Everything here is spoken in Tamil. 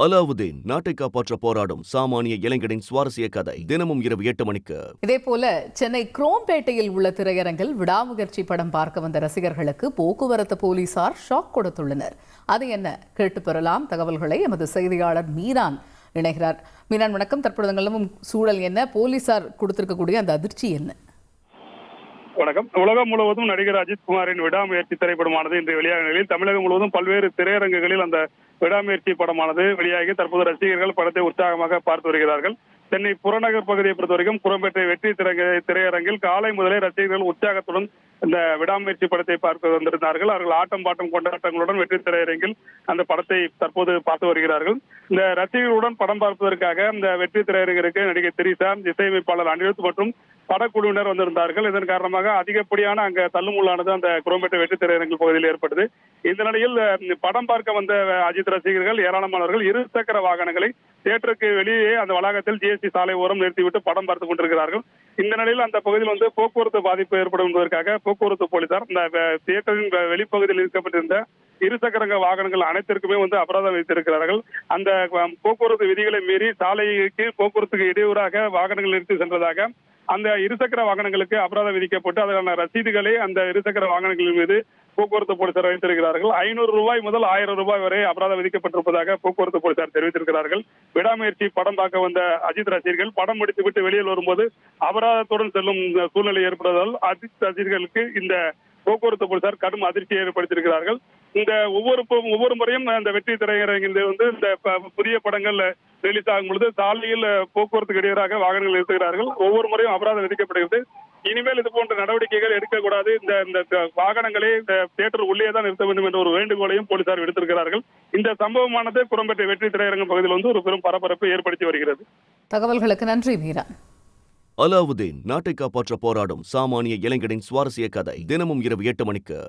அலாவுதீன் நாட்டை காப்பாற்ற போராடும் சாமானிய இளைஞனின் சுவாரஸ்ய கதை தினமும் இரவு 8 மணிக்கு. இதேபோல சென்னை குரோம்பேட்டையில் உள்ள திரையரங்கில் விடாமுயற்சி படம் பார்க்க வந்த ரசிகர்களுக்கு போக்குவரத்து போலீசார் ஷாக் கொடுத்துள்ளனர். அது என்ன கேட்டு பெறலாம் தகவல்களை எமது செய்தியாளர் மீரான் இணைகிறார். மீரான் வணக்கம். தற்பொழுது நிலவும் சூழல் என்ன? போலீசார் கொடுத்திருக்கக்கூடிய அந்த அதிர்ச்சி என்ன? வணக்கம். உலகம் முழுவதும் நடிகர் அஜித் குமாரின் விடாமுயற்சி திரைப்படமானது இன்று வெளியான நிலையில் தமிழகம் முழுவதும் பல்வேறு திரையரங்குகளில் அந்த விடாமுயற்சி படமானது வெளியாகி தற்போது ரசிகர்கள் படத்தை உற்சாகமாக பார்த்து வருகிறார்கள். சென்னை புறநகர் பகுதியை பொறுத்தவரைக்கும் குரோம்பேட்டை வெற்றி திரையரங்கில் காலை முதலே ரசிகர்கள் உற்சாகத்துடன் இந்த விடாமுயற்சி படத்தை பார்க்க வந்திருந்தார்கள். அவர்கள் ஆட்டம் பாட்டம் கொண்டாட்டங்களுடன் வெற்றி திரையரங்கில் அந்த படத்தை தற்போது பார்த்து வருகிறார்கள். இந்த ரசிகர்களுடன் படம் பார்ப்பதற்காக இந்த வெற்றி திரையரங்கிற்கு நடிகை திரிசா, இசையமைப்பாளர் அனிருத் மற்றும் படக்குழுவினர் வந்திருந்தார்கள். இதன் காரணமாக அதிகப்படியான அங்க தள்ளுமுள்ளானது அந்த குரோம்பேட்டை வெற்றி திரையரங்கில் பகுதியில் ஏற்பட்டது. இந்த நிலையில் படம் பார்க்க வந்த அஜித் ரசிகர்கள் ஏராளமானவர்கள் இருசக்கர வாகனங்களை தியேட்டருக்கு வெளியே அந்த வளாகத்தில் ஜிஎஸ்டி சாலை ஓரம் நிறுத்திவிட்டு படம் பார்த்துக் கொண்டிருக்கிறார்கள். இந்த நிலையில் அந்த பகுதியில் போக்குவரத்து பாதிப்பு ஏற்படும் என்பதற்காக போக்குவரத்து போலீசார் இந்த தியேட்டரின் வெளிப்பகுதியில் இருக்கப்பட்டிருந்த இருசக்கர வாகனங்கள் அனைத்திற்குமே அபராதம் விதித்திருக்கிறார்கள். அந்த போக்குவரத்து விதிகளை மீறி சாலைக்கு போக்குவரத்துக்கு இடையூறாக வாகனங்கள் நிறுத்தி சென்றதாக அந்த இருசக்கர வாகனங்களுக்கு அபராதம் விதிக்கப்பட்டு அதற்கான ரசீதுகளை அந்த இருசக்கர வாகனங்களின் மீது போக்குவரத்து போலீசார் வைத்திருக்கிறார்கள். 500 ரூபாய் முதல் 1000 ரூபாய் வரை அபராதம் விதிக்கப்பட்டிருப்பதாக போக்குவரத்து போலீசார் தெரிவித்திருக்கிறார்கள். விடாமுயற்சி படம் பார்க்க வந்த அஜித் ரசிகர்கள் படம் முடித்துவிட்டு வெளியில் வரும்போது அபராதத்துடன் செல்லும் சூழ்நிலை ஏற்படுவதால் அஜித் ரசிகர்களுக்கு இந்த போக்குவரத்து போலீசார் கடும் அதிர்ச்சியை ஏற்படுத்தியிருக்கிறார்கள். இந்த ஒவ்வொரு முறையும் இந்த வெற்றி திரையரங்கில் இந்த புதிய படங்கள் ரிலீஸ் ஆகும் பொழுது சாலையில் போக்குவரத்துக்கு இடையூறாக வாகனங்கள் நிறுத்துகிறார்கள். ஒவ்வொரு முறையும் அபராதம் விதிக்கப்படுகிறது. இனிமேல் இது போன்ற நடவடிக்கைகள் எடுக்கக்கூடாது. இந்த வாகனங்களை இந்த தியேட்டர் உள்ளே தான் நிறுத்த வேண்டும் என்ற ஒரு வேண்டுகோளையும் போலீசார் விடுத்திருக்கிறார்கள். இந்த சம்பவமானது குரோம்பேட்டை வெற்றி திரையரங்கம் பகுதியில் ஒரு பெரும் பரபரப்பை ஏற்படுத்தி வருகிறது. தகவல்களுக்கு நன்றி மீரா. அலாவுதீன் நாட்டை காப்பாற்ற போராடும் சாமானிய இளைஞனின் சுவாரஸ்ய கதை தினமும் இரவு 8 மணிக்கு.